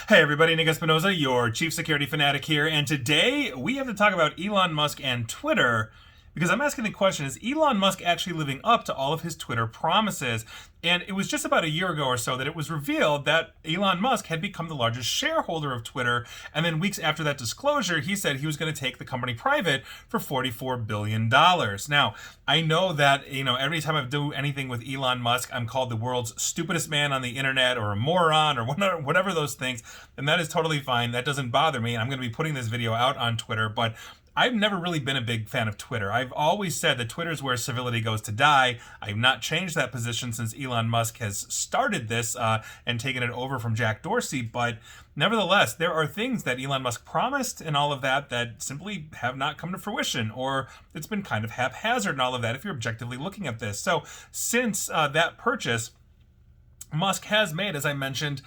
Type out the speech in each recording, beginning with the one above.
Hey everybody, Nick Espinoza, your chief security fanatic here, and today we have to talk about Elon Musk and Twitter because I'm asking the question, is Elon Musk actually living up to all of his Twitter promises? And it was just about a year ago or so that it was revealed that Elon Musk had become the largest shareholder of Twitter, and then weeks after that disclosure, he said he was going to take the company private for $44 billion. Now, I know that, every time I do anything with Elon Musk, I'm called the world's stupidest man on the internet or a moron or whatever those things, and that is totally fine. That doesn't bother me. I'm going to be putting this video out on Twitter, but I've never really been a big fan of Twitter. I've always said that Twitter is where civility goes to die. I've not changed that position since Elon Musk has started this and taken it over from Jack Dorsey. But nevertheless, there are things that Elon Musk promised and all of that that simply have not come to fruition, or it's been kind of haphazard and all of that if you're objectively looking at this. So since that purchase, Musk has made, as I mentioned,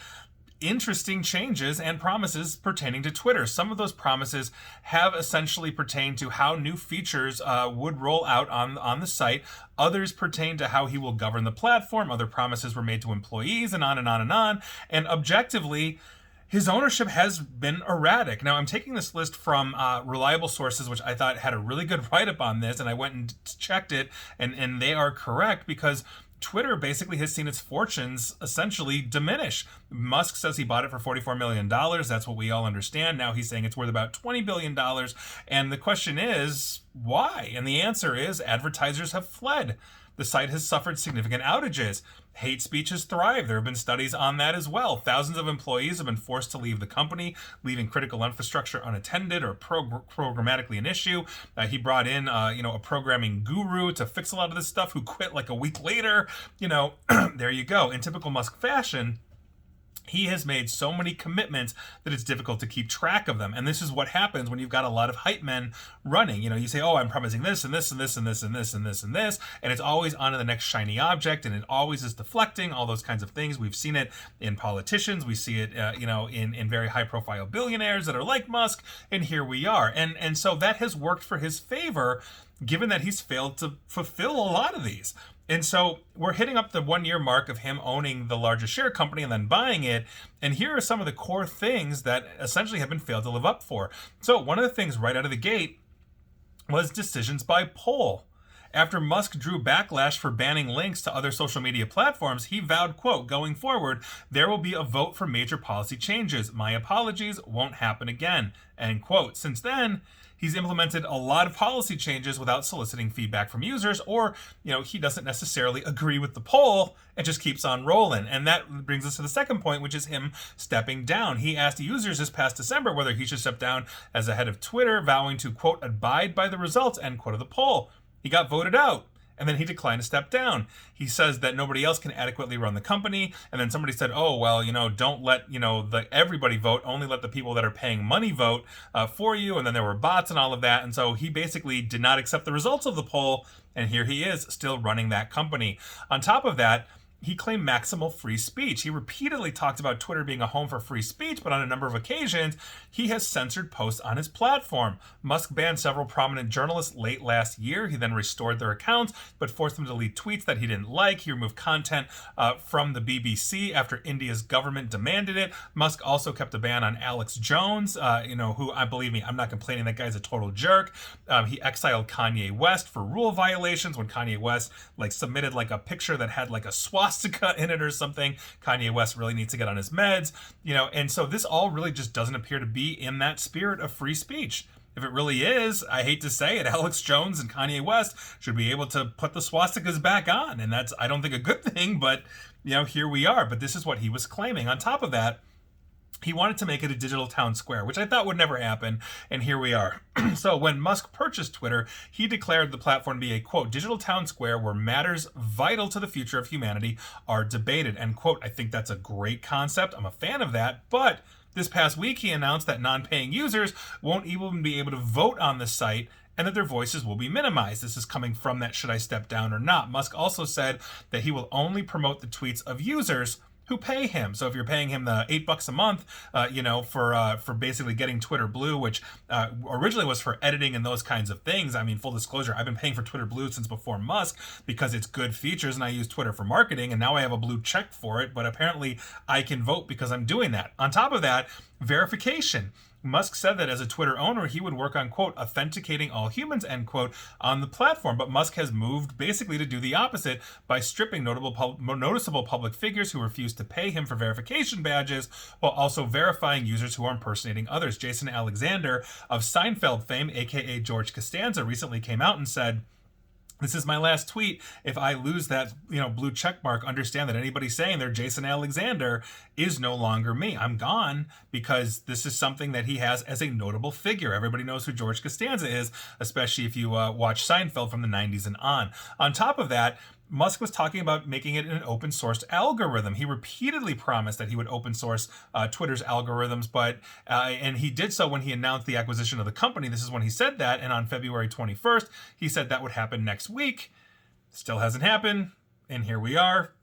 interesting changes and promises pertaining to Twitter. Some of those promises have essentially pertained to how new features would roll out on the site. Others pertain to how he will govern the platform. Other promises were made to employees, and on and on and on. And objectively, his ownership has been erratic. Now, I'm taking this list from reliable sources, which I thought had a really good write-up on this, and I went and checked it, and they are correct because Twitter basically has seen its fortunes essentially diminish. Musk says he bought it for $44 million. That's what we all understand. Now he's saying it's worth about $20 billion. And the question is, why? And the answer is advertisers have fled. The site has suffered significant outages. Hate speech has thrived. There have been studies on that as well. Thousands of employees have been forced to leave the company, leaving critical infrastructure unattended or programmatically an issue. He brought in, a programming guru to fix a lot of this stuff who quit like a week later. There you go. In typical Musk fashion, he has made so many commitments that it's difficult to keep track of them. And this is what happens when you've got a lot of hype men running. You say, oh, I'm promising this and this and this and this and this and this and this. And it's always on to the next shiny object. And it always is deflecting, all those kinds of things. We've seen it in politicians. We see it, in very high profile billionaires that are like Musk. And here we are. And so that has worked for his favor, given that he's failed to fulfill a lot of these. And so we're hitting up the 1 year mark of him owning the largest share company and then buying it. And here are some of the core things that essentially have been failed to live up for. So one of the things right out of the gate was decisions by poll. After Musk drew backlash for banning links to other social media platforms, he vowed, quote, going forward, there will be a vote for major policy changes. My apologies, won't happen again, end quote. Since then, he's implemented a lot of policy changes without soliciting feedback from users, or, he doesn't necessarily agree with the poll and just keeps on rolling. And that brings us to the second point, which is him stepping down. He asked users this past December whether he should step down as the head of Twitter, vowing to, quote, abide by the results, end quote, of the poll. He got voted out, and then he declined to step down. He says that nobody else can adequately run the company, and then somebody said, oh, well, don't let, everybody vote, only let the people that are paying money vote for you, and then there were bots and all of that, and so he basically did not accept the results of the poll, and here he is, still running that company. On top of that, he claimed maximal free speech. He repeatedly talked about Twitter being a home for free speech, but on a number of occasions, he has censored posts on his platform. Musk banned several prominent journalists late last year. He then restored their accounts, but forced them to delete tweets that he didn't like. He removed content from the BBC after India's government demanded it. Musk also kept a ban on Alex Jones, who, believe me, I'm not complaining. That guy's a total jerk. He exiled Kanye West for rule violations when Kanye West submitted a picture that had a swastika in it or something. Kanye West really needs to get on his meds, and so this all really just doesn't appear to be in that spirit of free speech. If it really is, I hate to say it, Alex Jones and Kanye West should be able to put the swastikas back on, and that's, I don't think, a good thing, but here we are. But this is what he was claiming. On top of that, he wanted to make it a digital town square, which I thought would never happen, and here we are. So when Musk purchased Twitter, he declared the platform to be a, quote, digital town square where matters vital to the future of humanity are debated, end quote. I think that's a great concept. I'm a fan of that, but this past week he announced that non-paying users won't even be able to vote on the site and that their voices will be minimized. This is coming from that should I step down or not. Musk also said that he will only promote the tweets of users who pay him. So if you're paying him the $8 a month, for basically getting Twitter Blue, which originally was for editing and those kinds of things. I mean, full disclosure, I've been paying for Twitter Blue since before Musk because it's good features and I use Twitter for marketing, and now I have a blue check for it, but apparently I can vote because I'm doing that. On top of that, verification. Musk said that as a Twitter owner, he would work on, quote, authenticating all humans, end quote, on the platform. But Musk has moved basically to do the opposite by stripping noticeable public figures who refuse to pay him for verification badges, while also verifying users who are impersonating others. Jason Alexander of Seinfeld fame, aka George Costanza, recently came out and said, "This is my last tweet. If I lose that, blue check mark, understand that anybody saying they're Jason Alexander is no longer me. I'm gone because this is something that he has as a notable figure. Everybody knows who George Costanza is, especially if you watch Seinfeld from the 90s and on. On top of that, Musk was talking about making it an open source algorithm. He repeatedly promised that he would open source Twitter's algorithms, and he did so when he announced the acquisition of the company. This is when he said that, and on February 21st, he said that would happen next week. Still hasn't happened, and here we are.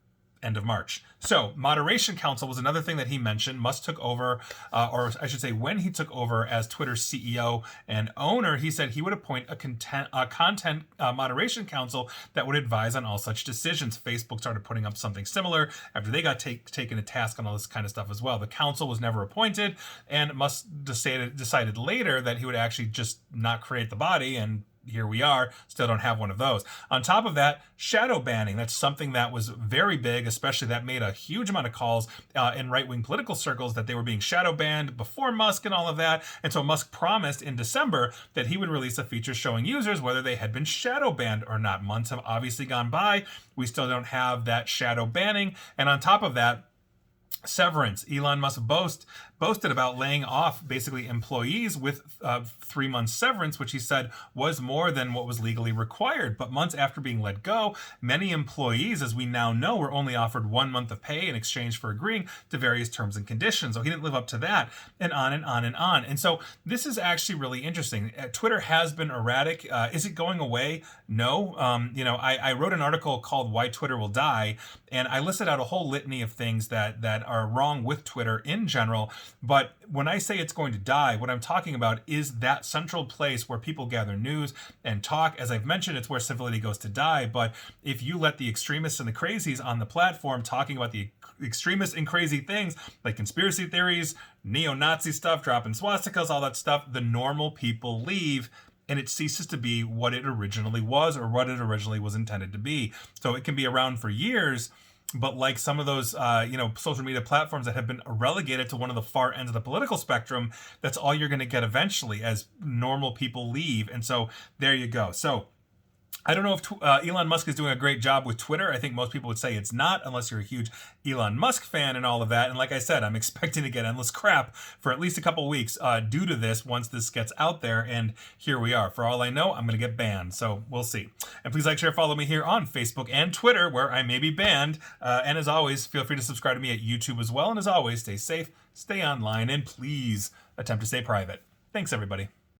End of March. So, Moderation Council was another thing that he mentioned. Musk took over, or I should say, when he took over as Twitter's CEO and owner, he said he would appoint a content moderation council that would advise on all such decisions. Facebook started putting up something similar after they got taken to task on all this kind of stuff as well. The council was never appointed, and Musk decided later that he would actually just not create the body, and here we are, still don't have one of those. On top of that, shadow banning. That's something that was very big, especially that made a huge amount of calls in right-wing political circles that they were being shadow banned before Musk and all of that. And so Musk promised in December that he would release a feature showing users whether they had been shadow banned or not. Months have obviously gone by. We still don't have that shadow banning. And on top of that, severance. Elon Musk boasted about laying off basically employees with 3 months severance, which he said was more than what was legally required. But months after being let go, many employees, as we now know, were only offered 1 month of pay in exchange for agreeing to various terms and conditions. So he didn't live up to that, and on and on and on. And so this is actually really interesting. Twitter has been erratic. Is it going away? No. I wrote an article called Why Twitter Will Die, and I listed out a whole litany of things that are wrong with Twitter in general. But when I say it's going to die, what I'm talking about is that central place where people gather news and talk. As I've mentioned, it's where civility goes to die. But if you let the extremists and the crazies on the platform talking about the extremists and crazy things like conspiracy theories, neo-Nazi stuff, dropping swastikas, all that stuff, the normal people leave, and it ceases to be what it originally was or what it originally was intended to be. So it can be around for years, but like some of those, social media platforms that have been relegated to one of the far ends of the political spectrum, that's all you're going to get eventually as normal people leave. And so there you go. So I don't know if Elon Musk is doing a great job with Twitter. I think most people would say it's not, unless you're a huge Elon Musk fan and all of that. And like I said, I'm expecting to get endless crap for at least a couple weeks due to this once this gets out there. And here we are. For all I know, I'm going to get banned. So we'll see. And please like, share, follow me here on Facebook and Twitter, where I may be banned. And as always, feel free to subscribe to me at YouTube as well. And as always, stay safe, stay online, and please attempt to stay private. Thanks, everybody.